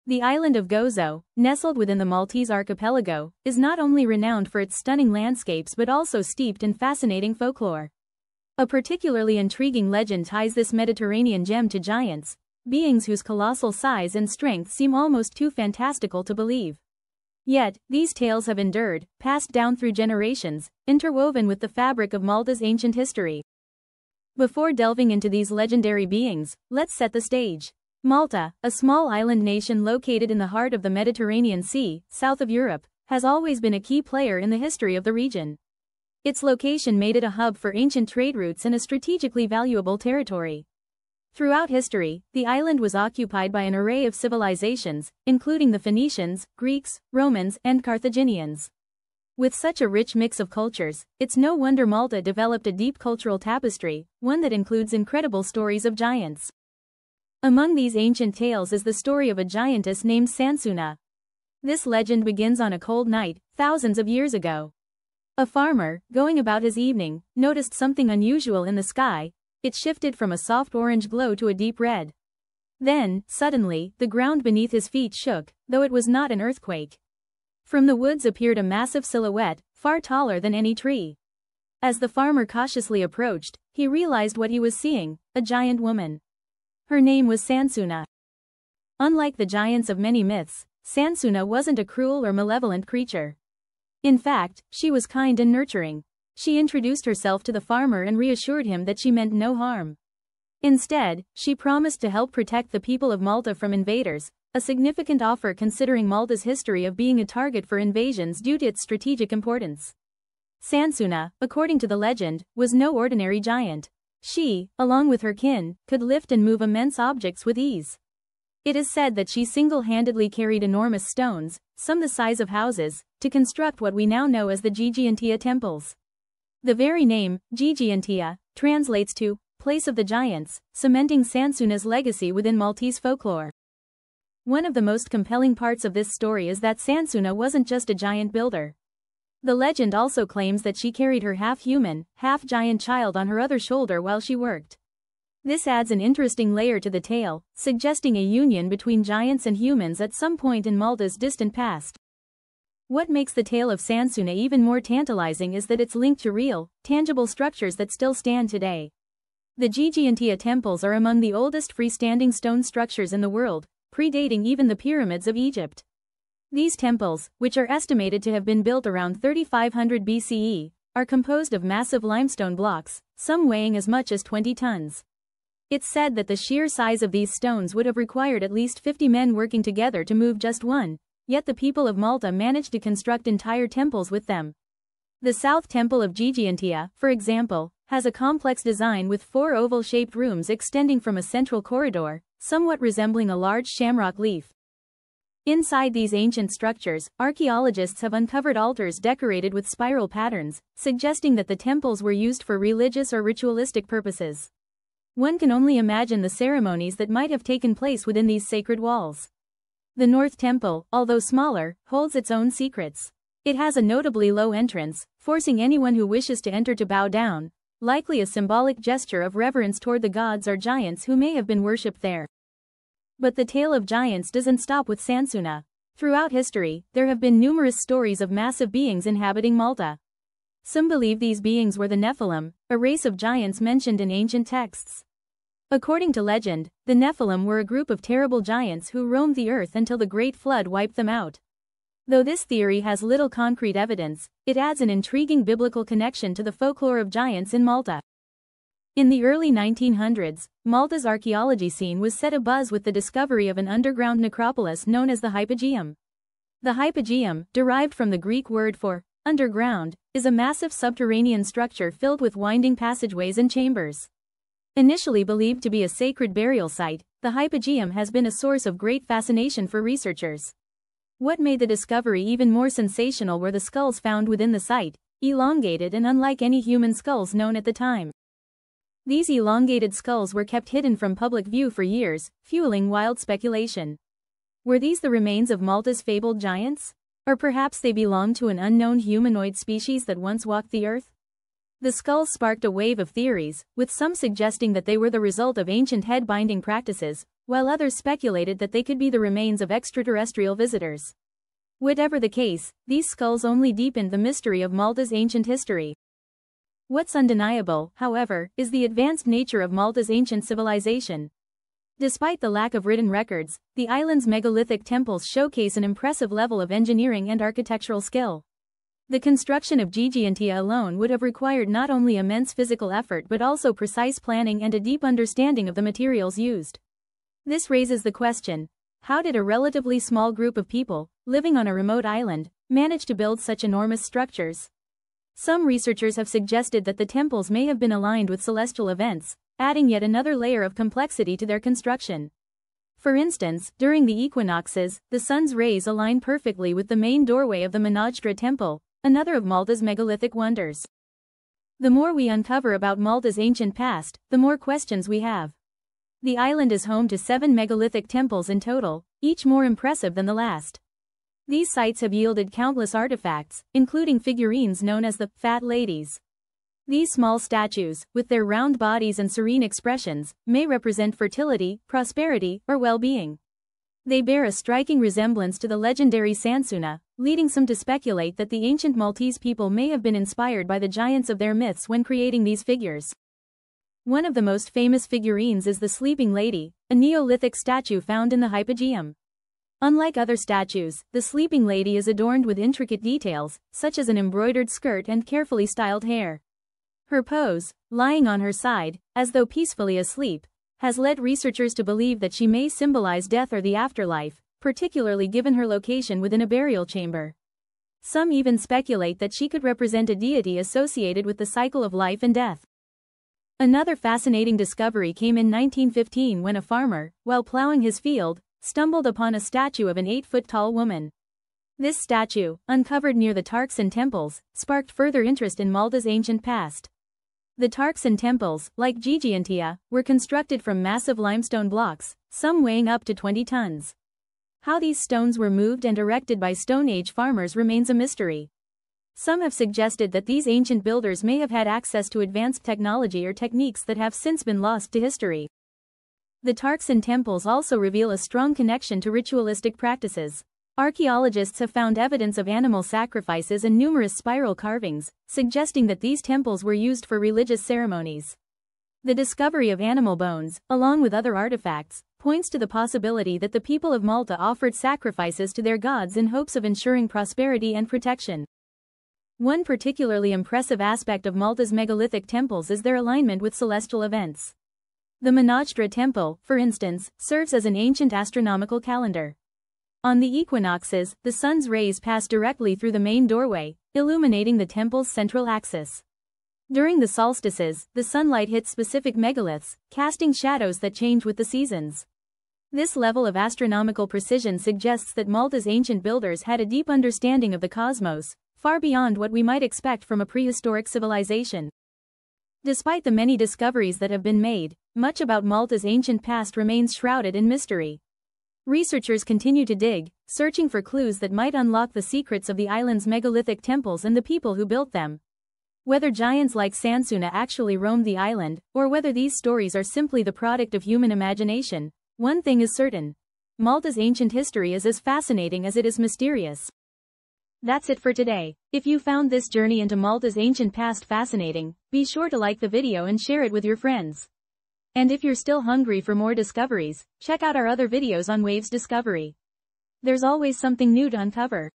The island of Gozo, nestled within the Maltese archipelago, is not only renowned for its stunning landscapes but also steeped in fascinating folklore. A particularly intriguing legend ties this Mediterranean gem to giants, beings whose colossal size and strength seem almost too fantastical to believe. Yet, these tales have endured, passed down through generations, interwoven with the fabric of Malta's ancient history. Before delving into these legendary beings, let's set the stage. Malta, a small island nation located in the heart of the Mediterranean Sea, south of Europe, has always been a key player in the history of the region. Its location made it a hub for ancient trade routes and a strategically valuable territory. Throughout history, the island was occupied by an array of civilizations, including the Phoenicians, Greeks, Romans, and Carthaginians. With such a rich mix of cultures, it's no wonder Malta developed a deep cultural tapestry, one that includes incredible stories of giants. Among these ancient tales is the story of a giantess named Sansuna. This legend begins on a cold night, thousands of years ago. A farmer, going about his evening, noticed something unusual in the sky. It shifted from a soft orange glow to a deep red. Then, suddenly, the ground beneath his feet shook, though it was not an earthquake. From the woods appeared a massive silhouette, far taller than any tree. As the farmer cautiously approached, he realized what he was seeing, a giant woman. Her name was Sansuna. Unlike the giants of many myths, Sansuna wasn't a cruel or malevolent creature. In fact, she was kind and nurturing. She introduced herself to the farmer and reassured him that she meant no harm. Instead, she promised to help protect the people of Malta from invaders, a significant offer considering Malta's history of being a target for invasions due to its strategic importance. Sansuna, according to the legend, was no ordinary giant. She, along with her kin, could lift and move immense objects with ease. It is said that she single-handedly carried enormous stones, some the size of houses, to construct what we now know as the Gigantia Temples. The very name, Gigantia, translates to place of the giants, cementing Sansuna's legacy within Maltese folklore. One of the most compelling parts of this story is that Sansuna wasn't just a giant builder. The legend also claims that she carried her half-human, half-giant child on her other shoulder while she worked. This adds an interesting layer to the tale, suggesting a union between giants and humans at some point in Malta's distant past. What makes the tale of Sansuna even more tantalizing is that it's linked to real, tangible structures that still stand today. The Gigantia Temples are among the oldest freestanding stone structures in the world, predating even the pyramids of Egypt. These temples, which are estimated to have been built around 3500 BCE, are composed of massive limestone blocks, some weighing as much as 20 tons. It's said that the sheer size of these stones would have required at least 50 men working together to move just one, yet the people of Malta managed to construct entire temples with them. The South Temple of Gigantia, for example, has a complex design with 4 oval-shaped rooms extending from a central corridor, somewhat resembling a large shamrock leaf. Inside these ancient structures, archaeologists have uncovered altars decorated with spiral patterns, suggesting that the temples were used for religious or ritualistic purposes. One can only imagine the ceremonies that might have taken place within these sacred walls. The North Temple, although smaller, holds its own secrets. It has a notably low entrance, forcing anyone who wishes to enter to bow down, likely a symbolic gesture of reverence toward the gods or giants who may have been worshipped there. But the tale of giants doesn't stop with Sansuna. Throughout history, there have been numerous stories of massive beings inhabiting Malta. Some believe these beings were the Nephilim, a race of giants mentioned in ancient texts. According to legend, the Nephilim were a group of terrible giants who roamed the earth until the Great Flood wiped them out. Though this theory has little concrete evidence, it adds an intriguing biblical connection to the folklore of giants in Malta. In the early 1900s, Malta's archaeology scene was set abuzz with the discovery of an underground necropolis known as the Hypogeum. The Hypogeum, derived from the Greek word for underground, is a massive subterranean structure filled with winding passageways and chambers. Initially believed to be a sacred burial site, the Hypogeum has been a source of great fascination for researchers. What made the discovery even more sensational were the skulls found within the site, elongated and unlike any human skulls known at the time. These elongated skulls were kept hidden from public view for years, fueling wild speculation. Were these the remains of Malta's fabled giants? Or perhaps they belonged to an unknown humanoid species that once walked the earth? The skulls sparked a wave of theories, with some suggesting that they were the result of ancient head-binding practices, while others speculated that they could be the remains of extraterrestrial visitors. Whatever the case, these skulls only deepened the mystery of Malta's ancient history. What's undeniable, however, is the advanced nature of Malta's ancient civilization. Despite the lack of written records, the island's megalithic temples showcase an impressive level of engineering and architectural skill. The construction of Gigantia alone would have required not only immense physical effort but also precise planning and a deep understanding of the materials used. This raises the question: how did a relatively small group of people, living on a remote island, manage to build such enormous structures? Some researchers have suggested that the temples may have been aligned with celestial events, adding yet another layer of complexity to their construction. For instance, during the equinoxes, the sun's rays align perfectly with the main doorway of the Mnajdra temple, another of Malta's megalithic wonders. The more we uncover about Malta's ancient past, the more questions we have. The island is home to 7 megalithic temples in total, each more impressive than the last. These sites have yielded countless artifacts, including figurines known as the Fat Ladies. These small statues, with their round bodies and serene expressions, may represent fertility, prosperity, or well-being. They bear a striking resemblance to the legendary Sansa, leading some to speculate that the ancient Maltese people may have been inspired by the giants of their myths when creating these figures. One of the most famous figurines is the Sleeping Lady, a Neolithic statue found in the Hypogeum. Unlike other statues, the Sleeping Lady is adorned with intricate details, such as an embroidered skirt and carefully styled hair. Her pose, lying on her side, as though peacefully asleep, has led researchers to believe that she may symbolize death or the afterlife, particularly given her location within a burial chamber. Some even speculate that she could represent a deity associated with the cycle of life and death. Another fascinating discovery came in 1915 when a farmer, while plowing his field, stumbled upon a statue of an 8-foot-tall woman. This statue, uncovered near the Tarxan Temples, sparked further interest in Malta's ancient past. The Tarxan Temples, like Gigantia, were constructed from massive limestone blocks, some weighing up to 20 tons. How these stones were moved and erected by Stone Age farmers remains a mystery. Some have suggested that these ancient builders may have had access to advanced technology or techniques that have since been lost to history. The Tarxan Temples also reveal a strong connection to ritualistic practices. Archaeologists have found evidence of animal sacrifices and numerous spiral carvings, suggesting that these temples were used for religious ceremonies. The discovery of animal bones, along with other artifacts, points to the possibility that the people of Malta offered sacrifices to their gods in hopes of ensuring prosperity and protection. One particularly impressive aspect of Malta's megalithic temples is their alignment with celestial events. The Mnajdra temple, for instance, serves as an ancient astronomical calendar. On the equinoxes, the sun's rays pass directly through the main doorway, illuminating the temple's central axis. During the solstices, the sunlight hits specific megaliths, casting shadows that change with the seasons. This level of astronomical precision suggests that Malta's ancient builders had a deep understanding of the cosmos, far beyond what we might expect from a prehistoric civilization. Despite the many discoveries that have been made, much about Malta's ancient past remains shrouded in mystery. Researchers continue to dig, searching for clues that might unlock the secrets of the island's megalithic temples and the people who built them. Whether giants like Sansa actually roamed the island, or whether these stories are simply the product of human imagination, one thing is certain: Malta's ancient history is as fascinating as it is mysterious. That's it for today. If you found this journey into Malta's ancient past fascinating, be sure to like the video and share it with your friends. And if you're still hungry for more discoveries, check out our other videos on Waves Discovery. There's always something new to uncover.